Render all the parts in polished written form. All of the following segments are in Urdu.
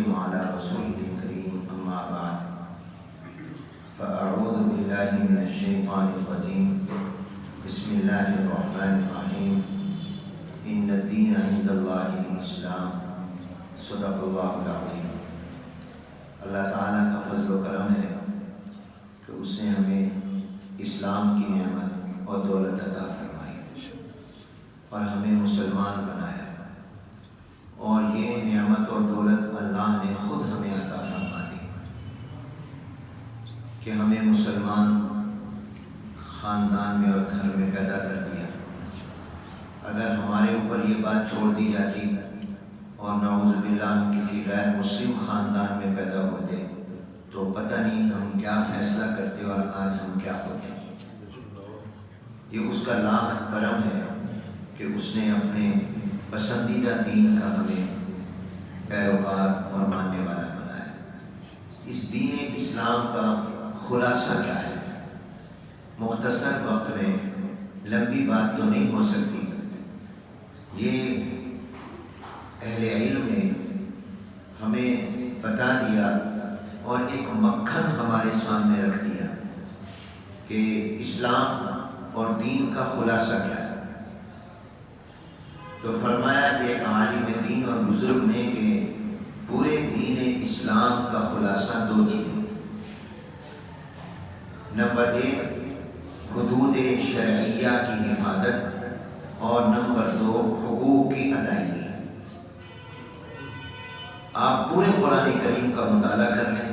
نسلم على رسوله الكريم أما بعد فأعوذ بالله من الشيطان الرجيم بسم الله الرحمن الرحيم إن الدين عند الله الإسلام صدق الله العظيم۔ اللہ تعالیٰ کا فضل و کرم ہے کہ اس نے ہمیں اسلام کی نعمت اور دولت عطا فرمائی اور ہمیں مسلمان بنایا، اور یہ نعمت اور دولت اللہ نے خود ہمیں عطا فرما دی کہ ہمیں مسلمان خاندان میں اور گھر میں پیدا کر دیا۔ اگر ہمارے اوپر یہ بات چھوڑ دی جاتی اور نعوذ باللہ ہم کسی غیر مسلم خاندان میں پیدا ہوتے تو پتہ نہیں ہم کیا فیصلہ کرتے اور آج ہم کیا ہوتے۔ یہ اس کا لاکھ کرم ہے کہ اس نے اپنے پسندیدہ دین کا ہمیں پیروکار اور ماننے والا بنایا۔ اس دین اسلام کا خلاصہ کیا ہے؟ مختصر وقت میں لمبی بات تو نہیں ہو سکتی۔ یہ اہل علم نے ہمیں بتا دیا اور ایک مکھن ہمارے سامنے رکھ دیا کہ اسلام اور دین کا خلاصہ کیا ہے۔ تو فرمایا کہ ایک عالم دین اور بزرگ نے کہ پورے دین اسلام کا خلاصہ دو چیزیں، نمبر 1 حدود شرعیہ کی حفاظت اور نمبر 2 حقوق کی ادائیگی۔ آپ پورے قرآن کریم کا مطالعہ کر لیں،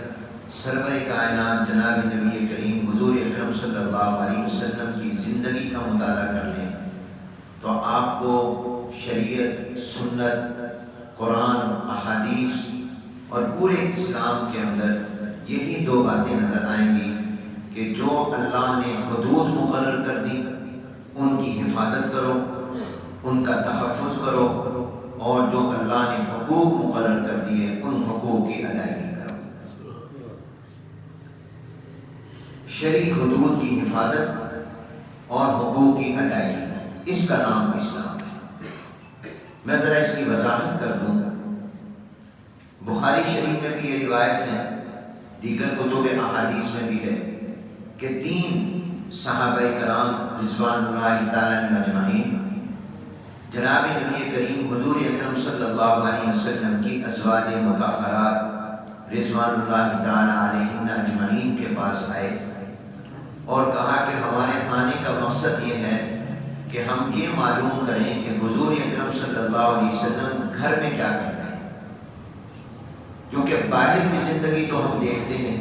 سرور کائنات جناب نبی کریم حضور اکرم صلی اللہ علیہ وسلم کی زندگی کا مطالعہ کر لیں تو آپ کو شریعت، سنت، قرآن، احادیث اور پورے اسلام کے اندر یہی دو باتیں نظر آئیں گی کہ جو اللہ نے حدود مقرر کر دی ان کی حفاظت کرو، ان کا تحفظ کرو، اور جو اللہ نے حقوق مقرر کر دیے ان حقوق کی ادائیگی کرو۔ شرعی حدود کی حفاظت اور حقوق کی ادائیگی، اس کا نام اسلام ہے۔ میں ذرا اس کی وضاحت کر دوں۔ بخاری شریف میں بھی یہ روایت ہے، دیگر کتب احادیث میں بھی ہے کہ 3 صحابہ کرام رضوان اللہ تعالی علیہم اجمعین جناب نبی کریم حضور اکرم صلی اللہ علیہ وسلم کی ازواج مطہرات رضوان اللہ تعالی علیہن اجمعین کے پاس آئے اور کہا کہ ہمارے آنے کا مقصد یہ ہے کہ ہم یہ معلوم کریں کہ حضور اکرم صلی اللہ علیہ وسلم گھر میں کیا کرتے ہیں، کیونکہ باہر کی زندگی تو ہم دیکھتے ہیں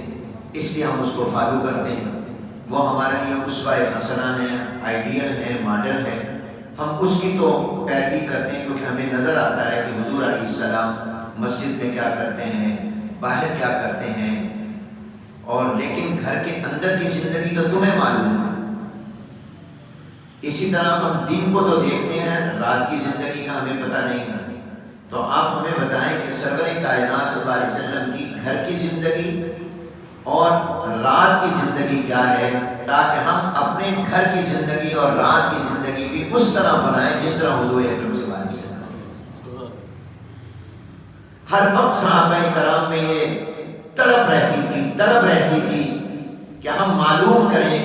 اس لیے ہم اس کو فالو کرتے ہیں، وہ ہمارے لیے اسوہ حسنہ ہیں، آئیڈیل ہیں، ماڈل ہیں، ہم اس کی تو پیروی کرتے ہیں کیونکہ ہمیں نظر آتا ہے کہ حضور علیہ السلام مسجد میں کیا کرتے ہیں، باہر کیا کرتے ہیں، اور لیکن گھر کے اندر کی زندگی تو تمہیں معلوم ہے۔ اسی طرح ہم دین کو تو دیکھتے ہیں، رات کی زندگی کا ہمیں پتہ نہیں ہے، تو آپ ہمیں بتائیں کہ سرور کائنات صلی اللہ علیہ وسلم کی گھر کی زندگی اور رات کی زندگی کیا ہے، تاکہ ہم اپنے گھر کی زندگی اور رات کی زندگی بھی اس طرح بنائیں جس طرح حضور اکرم صلی اللہ علیہ وسلم۔ ہر وقت صحابہ کرام میں یہ طلب رہتی تھی کہ ہم معلوم کریں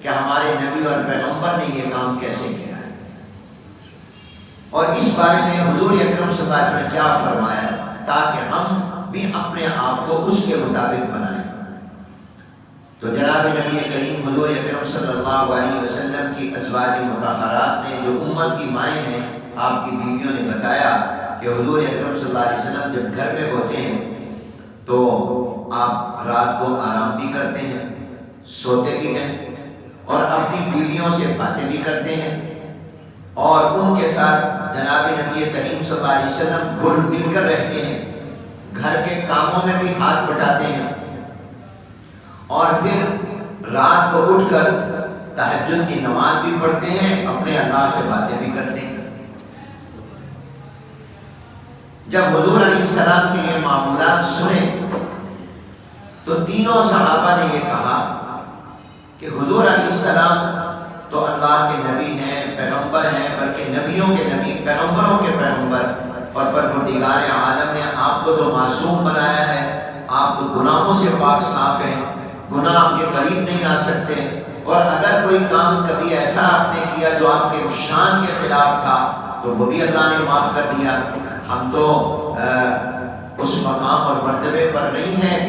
کہ ہمارے نبی اور پیغمبر نے یہ کام کیسے کیا ہے، اور اس بارے میں حضور اکرم صلی اللہ علیہ وسلم نے کیا فرمایا تاکہ ہم بھی اپنے آپ کو اس کے مطابق بنائیں۔ تو جناب نبی کریم حضور اکرم صلی اللہ علیہ وسلم کی ازواج مطہرات نے جو امت کی مائیں ہیں، آپ کی بیویوں نے بتایا کہ حضور اکرم صلی اللہ علیہ وسلم جب گھر میں ہوتے ہیں تو آپ رات کو آرام بھی کرتے ہیں، سوتے بھی ہیں، اور اپنی بیویوں سے باتیں بھی کرتے ہیں، اور ان کے ساتھ جناب نبی کریم صلی اللہ علیہ وسلم گھل مل کر رہتے ہیں، گھر کے کاموں میں بھی ہاتھ بٹاتے ہیں، اور پھر رات کو اٹھ کر تہجد کی نماز بھی پڑھتے ہیں، اپنے اللہ سے باتیں بھی کرتے ہیں۔ جب حضور علیہ السلام کے یہ معمولات سنے تو تینوں صحابہ نے یہ کہا کہ حضور علیہ السلام تو اللہ کے نبی ہیں، پیغمبر ہیں، بلکہ نبیوں کے نبی، پیغمبروں کے پیغمبر، اور پروردگار عالم نے آپ کو کو تو معصوم بنایا ہے، آپ تو گناہوں سے پاک صاف ہیں، گناہ آپ کے قریب نہیں آ سکتے، اور اگر کوئی کام کبھی ایسا آپ نے کیا جو آپ کے شان کے خلاف تھا تو وہ بھی اللہ نے معاف کر دیا۔ ہم تو اس مقام اور مرتبے پر نہیں ہیں۔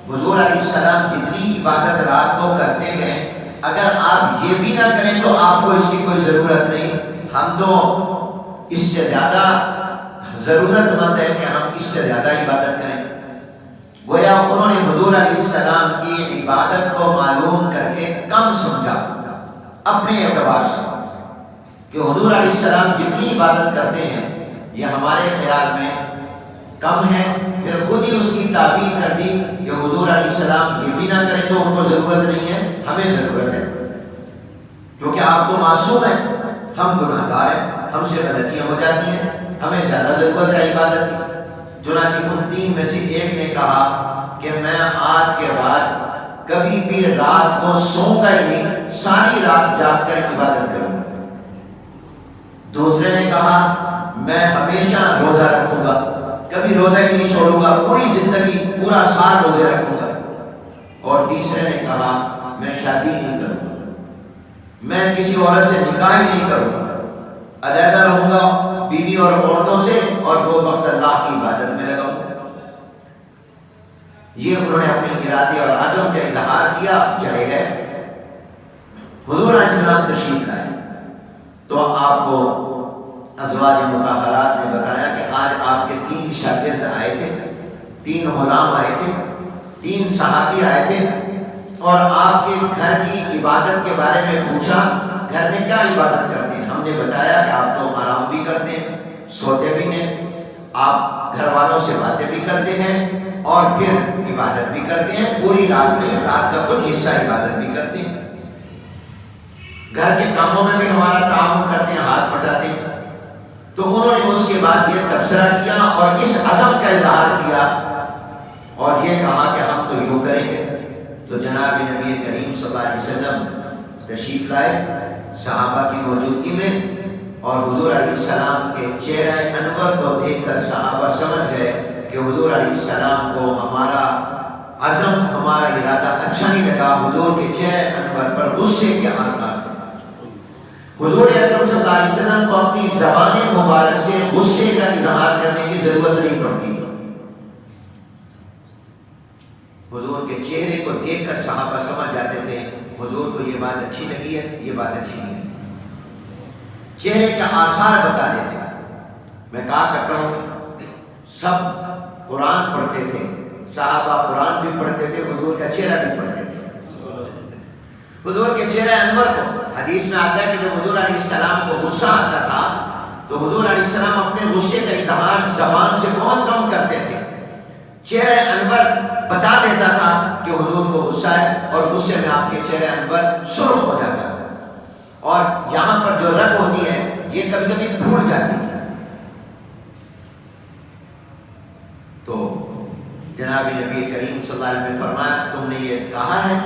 حضور علیہ السلام جتنی عبادت رات کو کرتے ہیں، اگر آپ یہ بھی نہ کریں تو آپ کو اس کی کوئی ضرورت نہیں، ہم تو اس سے زیادہ ضرورت مند ہے کہ ہم اس سے زیادہ عبادت کریں۔ گویا انہوں نے حضور علیہ السلام کی عبادت کو معلوم کر کے کم سمجھا اپنے اعتبار سے، کہ حضور علیہ السلام جتنی عبادت کرتے ہیں یہ ہمارے خیال میں کم ہے، پھر خود ہی اس کی تعبیر کر دی کہ حضور علیہ السلام یہ بھی نہ کریں تو ان کو ضرورت نہیں ہے، ہمیں ضرورت ہے، کیونکہ آپ تو معصوم ہیں، ہم گناہ گار ہیں، ہم سے غلطیاں ہو جاتی ہیں، ہمیں زیادہ ضرورت ہے عبادت کی۔ چنانچہ ان تین میں سے ایک نے کہا کہ میں آج کے بعد کبھی بھی رات کو سوؤں گا ہی نہیں، ساری رات جاگ کر عبادت کروں گا۔ دوسرے نے کہا میں ہمیشہ روزہ رکھوں گا، کبھی روزہ ہی نہیں چھوڑوں گا، پوری زندگی پورا سال روزے رکھوں گا۔ اور تیسرے نے کہا میں شادی نہیں کروں گا، میں کسی عورت سے نکاح نہیں کروں گا، علیحدہ رہوں گا بیوی اور عورتوں سے، اور وہ وقت اللہ کی عبادت میں لگاؤں گا۔ یہ انہوں نے اپنے ارادے اور عزم کا اظہار کیا، چلے گئے۔ حضور علیہ السلام تشریف لائے تو آپ کو ازواج مطہرات نے بتایا کہ آج آپ کے 3 شاگرد آئے تھے، 3 غلام آئے تھے، 3 صحابی آئے تھے، اور آپ کے گھر کی عبادت کے بارے میں پوچھا، گھر میں کیا عبادت کرتے ہیں؟ ہم نے بتایا کہ آپ تو آرام بھی کرتے ہیں، سوتے بھی ہیں، آپ گھر والوں سے باتیں بھی کرتے ہیں، اور پھر عبادت بھی کرتے ہیں، پوری رات نہیں، رات کا کچھ حصہ عبادت بھی کرتے ہیں، گھر کے کاموں میں بھی ہمارا تعاون کرتے ہیں، ہاتھ بٹاتے ہیں۔ تو انہوں نے اس کے بعد یہ تبصرہ کیا اور اس عزم کا اظہار کیا اور یہ کہا کہ ہم تو یوں کریں گے۔ تو جناب نبی کریم صلی اللہ علیہ وسلم تشریف لائے صحابہ کی موجودگی میں، اور حضور علیہ السلام کے چہرہ انور کو دیکھ کر صحابہ سمجھ گئے کہ حضور علیہ السلام کو ہمارا عزم، ہمارا ارادہ اچھا نہیں لگا، حضور کے چہرہ انور پر غصے کے آثار تھے۔ حضور اکرم صلی اللہ علیہ وسلم کو اپنی زبان مبارک سے غصے کا اظہار کرنے کی ضرورت نہیں پڑتی تھی، حضور کے چہرے کو دیکھ کر صحابہ سمجھ جاتے تھے حضور کو یہ بات اچھی لگی ہے، یہ بات اچھی نہیں ہے، چہرے کے آثار بتا دیتے تھے۔ میں کہا کرتا ہوں سب قرآن پڑھتے تھے، صحابہ قرآن بھی پڑھتے تھے، حضور کا چہرہ بھی پڑھتے تھے، حضور کے چہرہ انور کو۔ حدیث میں آتا ہے کہ جب حضور علیہ السلام کو غصہ آتا تھا تو حضور علیہ السلام اپنے غصے کا اظہار زبان سے بہت کم کرتے تھے، چہرہ انور بتا دیتا تھا کہ حضور کو غصہ ہے، اور غصے میں آپ کے چہرہ انور سرخ ہو جاتا تھا، اور یہاں پر جو رگ ہوتی ہے یہ کبھی کبھی پھول جاتی تھی۔ تو جناب نبی کریم صلی اللہ علیہ وسلم نے فرمایا تم نے یہ کہا ہے،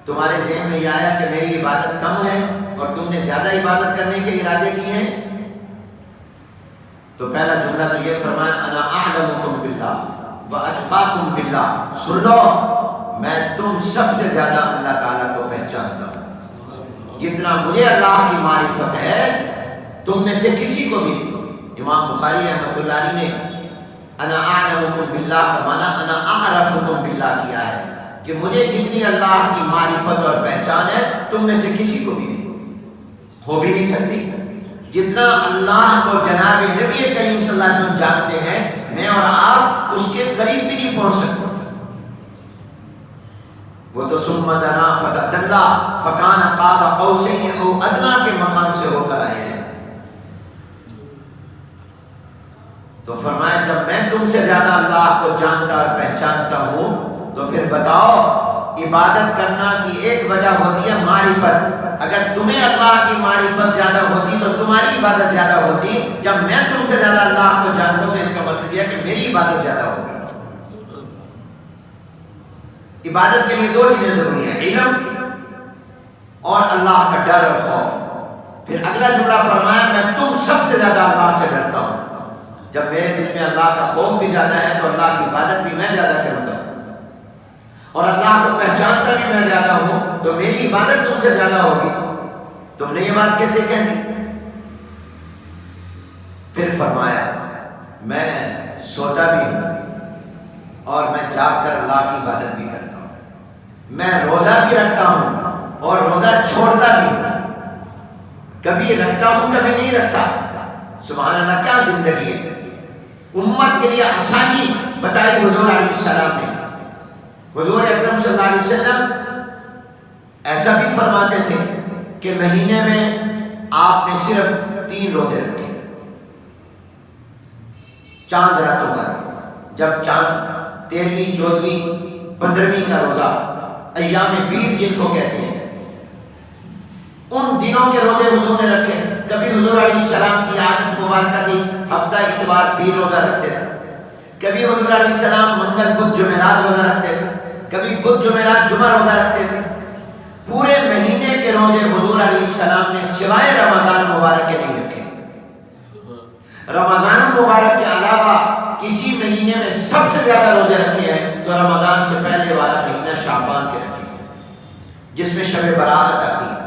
تمہارے ذہن میں یہ آیا کہ میری عبادت کم ہے اور تم نے زیادہ عبادت کرنے کے ارادے کیے ہیں؟ تو پہلا جملہ تو یہ فرمایا انا اعلمکم باللہ واتقاکم باللہ، سن لو میں تم سب سے زیادہ اللہ تعالیٰ کو پہچانتا ہوں، جتنا مجھے اللہ کی معرفت ہے تم میں سے کسی کو بھی نہیں۔ امام بخاری رحمۃ اللہ علیہ نے انا اعلمکم باللہ کا معنی انا اعرفکم باللہ کیا ہے، کہ مجھے جتنی اللہ کی معرفت اور پہچان ہے تم میں سے کسی کو بھی نہیں، ہو بھی نہیں سکتی۔ جتنا اللہ کو جناب نبی کریم صلی اللہ علیہ وسلم جانتے ہیں، میں اور آپ اس کے قریب بھی نہیں پہنچ سکتے۔ وہ تو ثم دنا فتدلی فکان قاب قوسین او ادنی کے مقام سے ہو کر آئے ہیں۔ تو فرمایا جب میں تم سے زیادہ اللہ کو جانتا اور پہچانتا ہوں تو پھر بتاؤ عبادت کرنا کی ایک وجہ ہوتی ہے معرفت، اگر تمہیں اللہ کی معرفت زیادہ ہوتی تو تمہاری عبادت زیادہ ہوتی، جب میں تم سے زیادہ اللہ کو جانتا ہوں تو اس کا مطلب یہ ہے کہ میری عبادت زیادہ ہوگی۔ عبادت کے لیے 2 چیزیں ضروری ہیں، علم اور اللہ کا ڈر اور خوف۔ پھر اگلا جملہ فرمایا میں تم سب سے زیادہ اللہ سے ڈرتا ہوں۔ جب میرے دل میں اللہ کا خوف بھی زیادہ ہے تو اللہ کی عبادت بھی میں زیادہ کروں گا، اور اللہ کو پہچانتا بھی میں زیادہ ہوں تو میری عبادت تم سے زیادہ ہوگی۔ تم نے یہ بات کیسے کہہ دی؟ پھر فرمایا میں سوتا بھی ہوں اور میں جاگ کر اللہ کی عبادت بھی کرتا ہوں، میں روزہ بھی رکھتا ہوں اور روزہ چھوڑتا بھی ہوں، کبھی رکھتا ہوں کبھی نہیں رکھتا۔ سبحان اللہ، کیا زندگی ہے! امت کے لیے آسانی بتائی حضور علیہ السلام نے۔ حضور اکرم صلی اللہ علیہ وسلم ایسا بھی فرماتے تھے کہ مہینے میں آپ نے صرف 3 روزے رکھے، چاند راتوں والے، جب چاند 13ویں 14ویں 15ویں کا روزہ، ایام 20 جن کو کہتے ہیں، ان دنوں کے روزے حضور نے رکھے۔ کبھی حضور علیہ السلام کی عادت مبارکہ تھی ہفتہ اتوار پیر روزہ رکھتے تھے، کبھی حضور علیہ السلام منگل بدھ جمعرات روزہ رکھتے تھے، کبھی بدھ جمعرات جمعہ روزہ رکھتے تھے۔ پورے مہینے کے روزے حضور علیہ السلام نے سوائے رمضان مبارک کے نہیں رکھے۔ رمضان مبارک کے علاوہ کسی مہینے میں سب سے زیادہ روزے رکھے ہیں تو رمضان سے پہلے والا مہینہ شعبان کے رکھے، جس میں شب برات آتی ہے،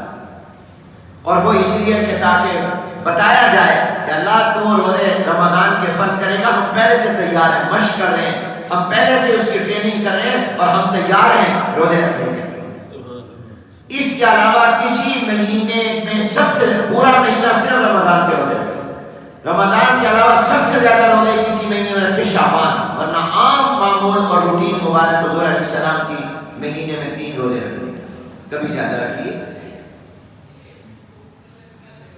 اور وہ اس لیے کہ تاکہ بتایا جائے کہ اللہ تو روزے رمضان کے فرض کرے گا، ہم پہلے سے تیار ہیں، مشق کر رہے ہیں، ہم پہلے سے اس کی ٹریننگ کر رہے ہیں اور ہم تیار ہیں روزے رکھنے کے لیے۔ اس کے علاوہ کسی مہینے میں سب سے پورا مہینہ صرف رمضان کے روزے رکھے، رمضان کے علاوہ سب سے زیادہ روزے کسی مہینے میں رکھے شعبان، ورنہ عام معمول اور روٹین مبارک حضور علیہ السلام کی مہینے میں 3 روزے رکھنے، کبھی زیادہ رکھیے۔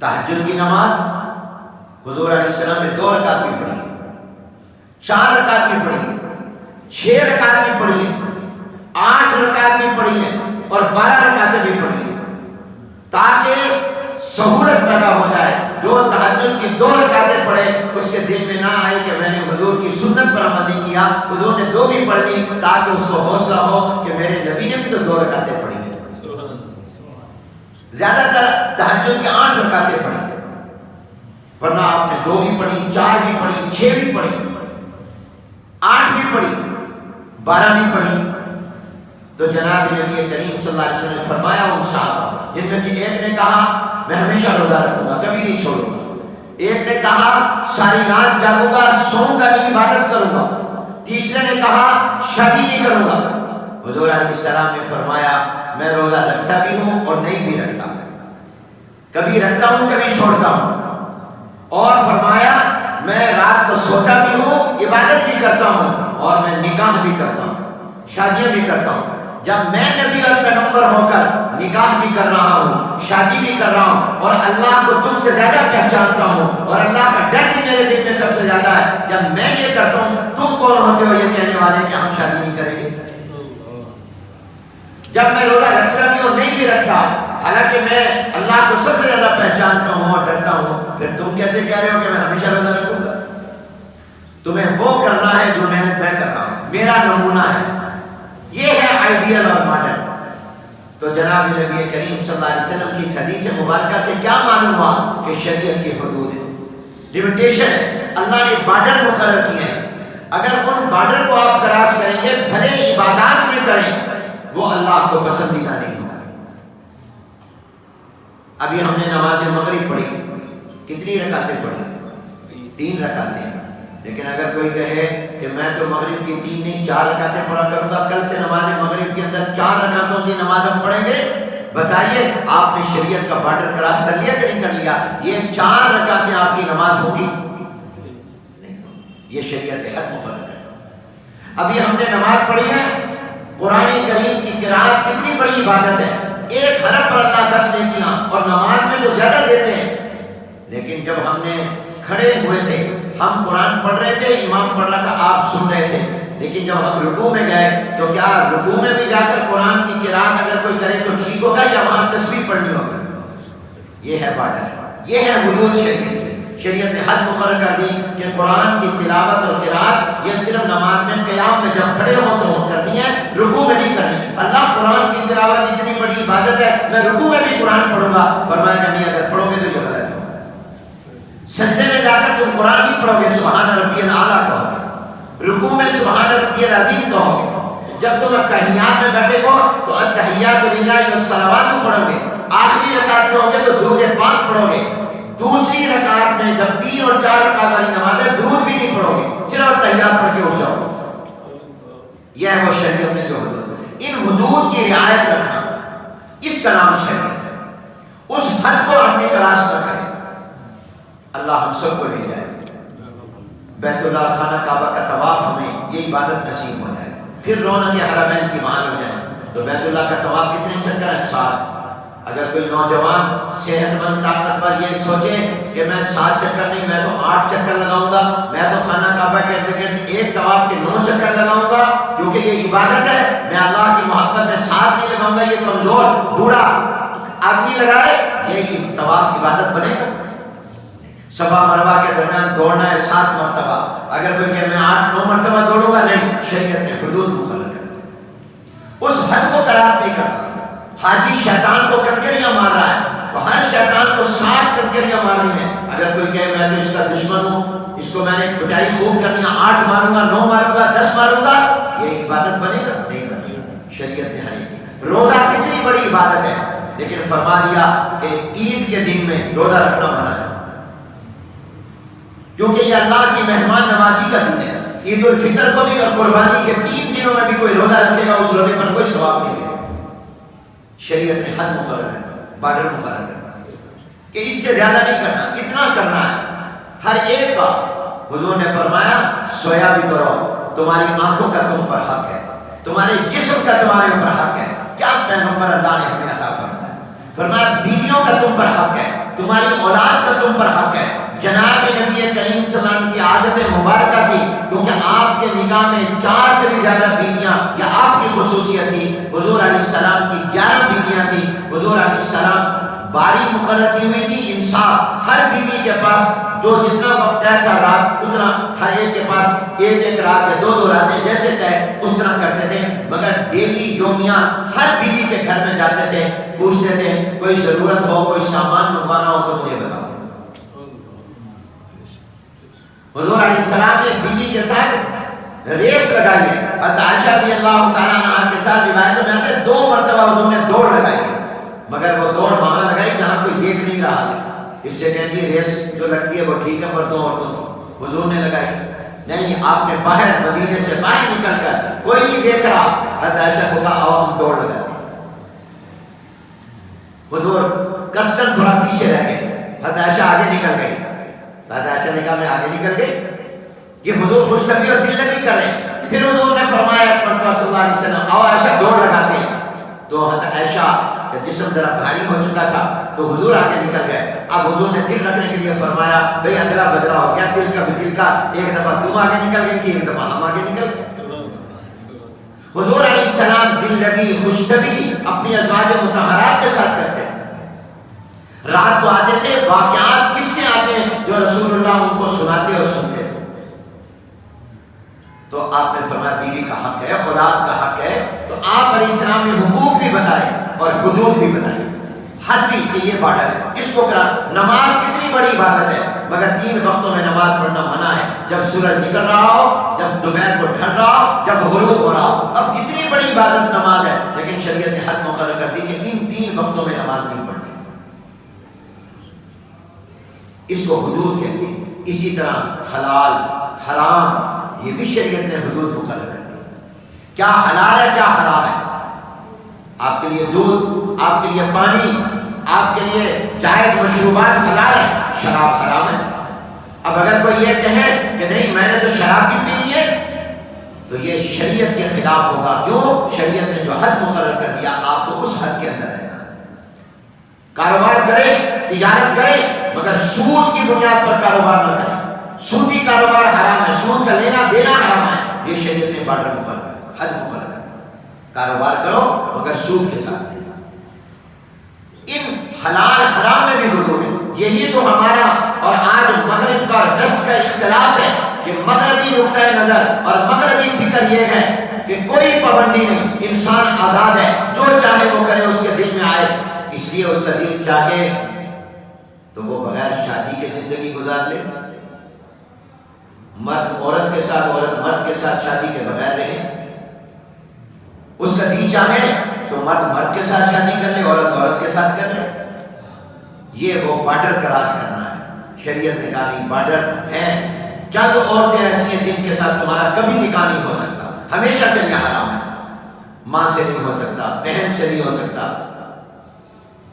تہجد کی نماز حضور علیہ السلام نے 2 رکعت بھی پڑھی، 4 رکعت بھی پڑھی، 6 رکعت بھی پڑھی، 8 رکعت بھی پڑھی ہے اور 12 رکعتیں بھی پڑھی ہیں، تاکہ سہولت پیدا ہو جائے۔ جو تہجد کی 2 رکعتیں پڑھے اس کے دل میں نہ آئے کہ میں نے حضور کی سنت پر عمل نہیں کیا، حضور نے 2 بھی پڑھ لی تاکہ اس کو حوصلہ ہو کہ میرے نبی نے بھی تو 2 رکعتیں پڑھی ہیں۔ زیادہ تر تہجد کی 8 رکعتیں پڑھی، ورنہ آپ نے 2 بھی پڑھی، 4 بھی پڑھی، 6 بھی پڑھی، 8 بھی پڑھی، 12 بھی پڑھی۔ تو جناب نبی کریم صلی اللہ علیہ وسلم نے فرمایا ان صحابہ، جن میں سے ایک نے کہا میں ہمیشہ روزہ رکھوں گا، کبھی نہیں چھوڑوں گا، ایک نے کہا ساری رات جاگوں گا، سوؤں گا نہیں، عبادت کروں گا، تیسرے نے کہا شادی نہیں کروں گا۔ حضور علیہ السلام نے فرمایا میں روزہ رکھتا بھی ہوں اور نہیں بھی رکھتا، کبھی رکھتا ہوں کبھی چھوڑتا ہوں، اور فرمایا میں رات کو سوتا بھی ہوں، عبادت بھی کرتا ہوں، اور میں نکاح بھی کرتا ہوں، شادیاں بھی کرتا ہوں۔ جب میں نبی اور پیغمبر ہو کر نکاح بھی کر رہا ہوں، شادی بھی کر رہا ہوں، اور اللہ کو تم سے زیادہ پہچانتا ہوں اور اللہ کا ڈر بھی میرے دل میں سب سے زیادہ ہے، جب میں یہ کرتا ہوں تم کون ہوتے ہو یہ کہنے والے کہ ہم شادی نہیں کریں گے؟ جب میں روزہ رکھتا بھی اور نہیں بھی رکھتا، حالانکہ میں اللہ کو سب سے زیادہ پہچانتا ہوں اور ڈرتا ہوں، پھر تم کیسے کہہ رہے ہو کہ میں ہمیشہ روزہ رکھوں گا؟ تمہیں وہ کرنا ہے جو میں کر رہا ہوں، میرا نمونہ ہے، یہ ہے آئیڈیل اور ماڈل۔ تو جناب نبی کریم صلی اللہ علیہ وسلم کی اس حدیث مبارکہ سے کیا معلوم ہوا کہ شریعت کی حدود ہے، لمیٹیشن ہے، اللہ نے بارڈر مقرر کیے ہیں، اگر ان بارڈر کو آپ کراس کریں گے بھلے عبادات میں کریں وہ اللہ کو پسندیدہ نہیں ہوگا۔ ابھی ہم نے نماز مغرب پڑھی، کتنی رکعتیں پڑھی؟ 3 رکعتیں، لیکن اگر کوئی کہے کہ میں تو مغرب کی 3 نہیں 4 رکعتیں پڑھا کروں گا، کل سے نماز مغرب کے اندر 4 رکعتوں کی نماز ہم پڑھیں گے، بتائیے آپ نے شریعت کا بارڈر کراس کر لیا کہ نہیں کر لیا؟ یہ 4 رکعتیں آپ کی نماز ہوگی نہیں، یہ شریعت حد مقرر ہے۔ ابھی ہم نے نماز پڑھی ہے، قرآن کریم کی قرأت کتنی بڑی عبادت ہے، 1 حرف پر اللہ 10 نیکیاں، اور نماز میں تو زیادہ دیتے ہیں، لیکن جب ہم نے کھڑے ہوئے تھے، ہم قرآن پڑھ رہے تھے، امام پڑھ رہا تھا، آپ سن رہے تھے، لیکن جب ہم رکوع میں گئے تو کیا رکوع میں بھی جا کر قرآن کی قرأت اگر کوئی کرے تو ٹھیک ہوگا یا وہاں تسبیح پڑھنی ہوگی؟ یہ ہے بارڈر، یہ ہے حدود شریعت کی۔ شریعت نے حد مقرر کر دی کہ قرآن کی تلاوت اور قرأت یہ صرف نماز میں قیام میں جب کھڑے ہو تو کرنی ہے، رکوع میں نہیں کرنی۔ اللہ قرآن کی تلاوت اتنی بڑی عبادت ہے، میں رکوع میں بھی قرآن پڑھوں گا، فرمایا کہ نہیں اگر پڑھو گے تو یہ غلط ہوگا۔ سجدے میں جا کر تم قرآن نہیں پڑھو گے، سبحان ربی الاعلیٰ کہو گے، رکوع میں سبحان ربی العظیم کہو گے، جب تم اتحیات میں بیٹھے ہو تو التحیات للہ والصلوات پڑھو گے، آخری رکعت میں ہو گے تو درود پاک پڑھو گے، دوسری رکعت میں جب 3 اور 4 رکعت والی نماز ہے درود بھی نہیں پڑھو گے، صرف التحیات پڑھ کے اٹھ جاؤ گے۔ یہ ہے وہ شریعت نے جو حدود، ان حدود کی رعایت رکھنا، اس کا نام شریعت ہے۔ اس حد کو اپنی تلاش نہ کریں۔ اللہ ہم سب کو لے جائے، بیت اللہ خانہ کعبہ کا طواف ہمیں یہ عبادت نصیب ہو جائے، پھر رونق حرمین کی بحال ہو جائے۔ تو بیت اللہ کا طواف کتنے چکر ہے؟ 7۔ اگر کوئی نوجوان صحت مند طاقتور یہ سوچے کہ میں 7 چکر نہیں، میں تو 8 چکر لگاؤں گا، میں تو خانہ کعبہ کے ارد گرد ایک طواف کے 9 چکر لگاؤں گا کیونکہ یہ عبادت ہے، میں اللہ کی محبت میں 7 نہیں لگاؤں گا، یہ کمزور بوڑھا آدمی لگائے، یہ طواف عبادت بنے گا؟ صفا مروہ کے درمیان دوڑنا ہے 7 مرتبہ، اگر کوئی کہ میں 8-9 مرتبہ دوڑوں گا، نہیں، شریعت نے حدود مقرر کر، اس حد کو تلاش نہیں کرنا۔ حاجی شیطان کو کنکریاں مار رہا ہے تو ہر شیطان کو 7 کنکریاں مارنی ہے۔ اگر کوئی کہے میں تو اس کا دشمن ہوں، اس کو میں نے پٹائی خوب کرنی ہے، 8 ماروں گا، 9 ماروں گا، 10 ماروں گا، یہ عبادت بنے گا؟ نہیں بنے گا۔ شریعت نے ہر ایک، روزہ کتنی بڑی عبادت ہے، لیکن فرما دیا کہ عید کے دن میں روزہ رکھنا منع ہے، کیونکہ یہ اللہ کی مہمان نوازی کا دن ہے۔ عید الفطر کو بھی اور قربانی کے 3 دنوں میں بھی کوئی روزہ رکھے گا، اس روزے پر کوئی ثواب نہیں ملے گا۔ شریعت نے حد مقرر کرنا، بارڈر مقرر کرنا کہ اس سے زیادہ نہیں کرنا، اتنا کرنا ہے ہر ایک کا۔ حضور نے فرمایا سویا بھی کرو، تمہاری آنکھوں کا تم پر حق ہے، تمہارے جسم کا تمہارے اوپر حق ہے۔ کیا پیغمبر اللہ نے ہمیں عطا فرمایا؟ فرمایا بیویوں کا تم پر حق ہے، تمہاری اولاد کا تم پر حق ہے۔ جناب نبی کریم صلی اللہ علیہ وسلم کی عادت مبارکہ تھی، کیونکہ آپ کے نکاح میں 4 سے بھی زیادہ بیویاں، یا آپ کی خصوصیت تھی، حضور علیہ السلام کی 11 بیویاں تھیں۔ حضور علیہ السلام باری مقرر کی ہوئی تھی، انصاف، ہر بیوی کے پاس جو جتنا وقت طے تھا رات، اتنا ہر ایک کے پاس 1 رات یا 2 راتیں جیسے طے اس طرح کرتے تھے، مگر ڈیلی یومیہ ہر بیوی کے گھر میں جاتے تھے، پوچھتے تھے کوئی ضرورت ہو، کوئی سامان منگوانا ہو تو مجھے بتاؤ۔ حضور علیہ السلام نے بیوی کے ساتھ ریس لگائی ہے، حضرت عائشہ رضی اللہ تعالیٰ عنہ کے ساتھ روایتوں میں آتے 2 مرتبہ حضور نے دوڑ لگائی ہے، مگر وہ دوڑ وہاں لگائی جہاں کوئی دیکھ نہیں رہا تھا۔ اس سے کہتی ہے ریس جو لگتی ہے وہ ٹھیک ہے مردوں عورتوں کو، حضور نے لگائی نہیں، آپ نے باہر مدینے سے باہر نکل کر کوئی نہیں دیکھ رہا، حضرت عائشہ کو کہا آؤ ہم دوڑ لگاتے۔ حضور کسٹن تھوڑا پیچھے رہ گئے، حضرت عائشہ آگے نکل گئی، حضرت عائشہ نے کہا میں آگے نکل گئی، یہ حضور خوش طبعی اور دل لگی کر رہے ہیں۔ پھر حضور نے فرمایا مرتبہ صلی اللہ علیہ وسلم آؤ عائشہ دوڑ لگاتے ہیں، تو حضرت عائشہ کا جسم ذرا بھاری ہو چکا تھا تو حضور آگے نکل گئے۔ اب حضور نے دل رکھنے کے لیے فرمایا بھئی ادلا بدلا ہو گیا، دل کا بھی دل کا، ایک دفعہ تم آگے نکل گئی تھی، ایک دفعہ ہم آگے نکل گئے۔ حضور علیہ السلام دل لگی خوش طبعی اپنی ازواج مطہرات کے ساتھ کرتے تھے، رات کو آتے تھے، واقعات کس سے آتے ہیں جو رسول اللہ ان کو سناتے اور سنتے تھے۔ تو آپ نے فرمایا بیوی کا حق ہے، اولاد کا حق ہے، تو آپ علیہ السلام نے حقوق بھی بتائے اور حدود بھی بتائے، حد بھی کہ یہ بارڈر ہے، اس کو کرا۔ نماز کتنی بڑی عبادت ہے، مگر 3 وقتوں میں نماز پڑھنا منع ہے، جب سورج نکل رہا ہو، جب دوپہر کو ڈھل رہا ہو، جب غروب ہو رہا ہو۔ اب کتنی بڑی عبادت نماز ہے، لیکن شریعت نے حد مقرر کر دی کہ ان 3 وقتوں میں نماز نہیں پڑھنی، اس کو حدود کہتے ہیں۔ اسی طرح حلال حرام یہ بھی شریعت نے حدود مقرر کر دی، کیا حلال ہے کیا حرام ہے۔ آپ کے لیے دودھ، آپ کے لیے پانی، آپ کے لیے جائز مشروبات حلال ہے، شراب حرام ہے۔ اب اگر کوئی یہ کہے کہ نہیں میں نے تو شراب بھی پینی ہے تو یہ شریعت کے خلاف ہوگا۔ کیوں؟ شریعت نے جو حد مقرر کر دیا آپ کو اس حد کے اندر رہنا۔ کاروبار کرے، تجارت کرے، مگر سود کی بنیاد پر کاروبار نہ کرے، سودی کاروبار حرام ہے، سود کا لینا دینا حرام ہے، یہ شریعت نے بارڈر مقرر کر، حد مقرر کر۔ کاروبار کرو مگر سود کے ساتھ دینا۔ ان حلال حرام میں بھی حدود ہے۔ یہی تو ہمارا اور آج مغرب کا اور ویسٹ کا اختلاف ہے کہ مغربی نقطۂ نظر اور مغربی فکر یہ ہے کہ کوئی پابندی نہیں، انسان آزاد ہے، جو چاہے وہ کرے، اس کے دل میں آئے۔ اس لیے اس کا دل چاہے تو وہ بغیر شادی کے زندگی گزار لے، مرد عورت کے ساتھ، عورت مرد کے ساتھ شادی کے بغیر رہے، اس کا دین چاہے تو مرد مرد کے ساتھ شادی کر لے، عورت عورت کے ساتھ کر لے۔ یہ وہ بارڈر کراس کرنا ہے، شریعت نکالی بارڈر ہے۔ چند عورتیں ایسی ہیں جن کے ساتھ تمہارا کبھی نکاح نہیں ہو سکتا، ہمیشہ کے لیے حرام ہے۔ ماں سے نہیں ہو سکتا، بہن سے نہیں ہو سکتا،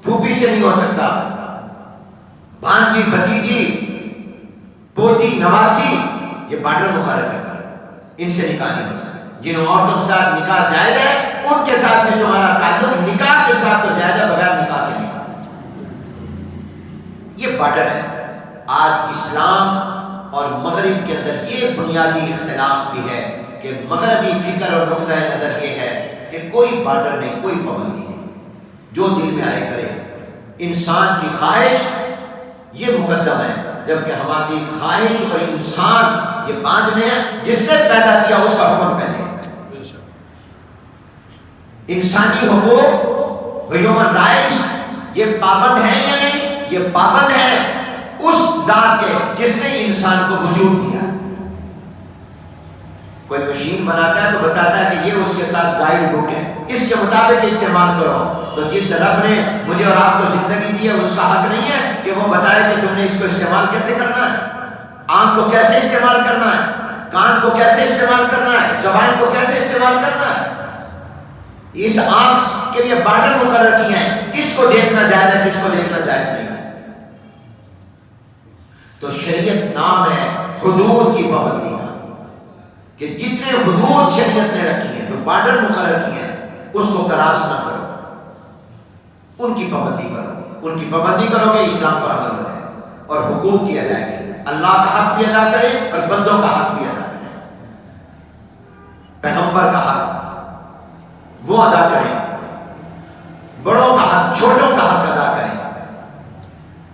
پھوپھی سے نہیں ہو سکتا، بھانجی بھتیجی پوتی نواسی، یہ بارڈر مقرر کرتا ہے، ان سے نکاح نہیں ہو سکتا۔ جن عورتوں کے ساتھ نکاح جائز ہے ان کے ساتھ میں تمہارا تعلق نکاح کے ساتھ تو جائز ہے، بغیر نکاح کے نہیں۔ یہ بارڈر ہے۔ آج اسلام اور مغرب کے اندر یہ بنیادی اختلاف بھی ہے کہ مغربی فکر اور نقطہ نظر یہ ہے کہ کوئی بارڈر نہیں، کوئی پابندی نہیں، جو دل میں آئے کرے۔ انسان کی خواہش یہ مقدم ہے، جبکہ ہماری خواہش اور انسان یہ بعد میں ہے، جس نے پیدا کیا اس کا حکم پہلے ہے۔ انسانی حقوق ہیومن رائٹس یہ پابند ہیں یا نہیں؟ یہ پابند ہے اس ذات کے جس نے انسان کو وجود دیا۔ کوئی مشین بناتا ہے تو بتاتا ہے کہ یہ اس کے ساتھ گائیڈ بک ہے، اس کے مطابق استعمال کرو۔ تو جس رب نے مجھے اور آپ کو زندگی دی ہے اس کا حق نہیں ہے کہ وہ بتائے کہ تم نے اس کو استعمال کیسے کرنا ہے، آنکھ کو کیسے استعمال کرنا ہے، کان کو کیسے استعمال کرنا ہے، زبان کو کیسے استعمال کرنا ہے۔ اس آنکھ کے لیے بارڈر مقرر کیے ہیں، کس کو دیکھنا جائز ہے، کس کو دیکھنا جائز نہیں ہے۔ تو شریعت نام ہے حدود کی پابندی کا، کہ جتنے حدود شریعت نے رکھی ہیں، جو بارڈر مقرر کیے ہیں، اس کو کراس نہ کرو، ان کی پابندی کرو۔ ان کی پابندی کرو کہ اسلام پر عمل ہو جائے اور حقوق کی ادائیگی، اللہ کا حق بھی ادا کرے اور بندوں کا حق بھی ادا کرے، پیغمبر کا حق وہ ادا کریں، بڑوں کا حق چھوٹوں کا حق ادا کریں۔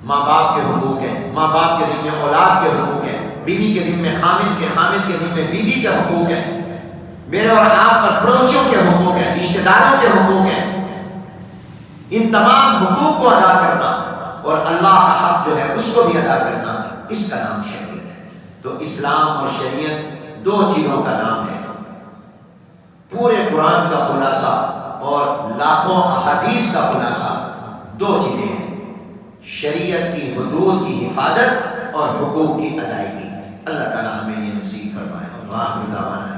ماں باپ کے حقوق ہیں، ماں باپ کے ذمہ اولاد کے حقوق ہیں، بیوی کے ذمہ خامد کے، خامد کے ذمہ بیوی کے حقوق ہیں، میرے اور آپ پر پڑوسیوں کے حقوق ہیں، رشتہ داروں کے حقوق ہیں۔ ان تمام حقوق کو ادا کرنا اور اللہ کا حق جو ہے اس کو بھی ادا کرنا، اس کا نام شریعت ہے۔ تو اسلام اور شریعت دو چیزوں کا نام ہے۔ پورے قرآن کا خلاصہ اور لاکھوں احادیث کا خلاصہ دو چیزیں ہیں، شریعت کی حدود کی حفاظت اور حقوق کی ادائیگی۔ اللہ تعالیٰ ہمیں یہ نصیب فرمائے۔ وآخر دعوانا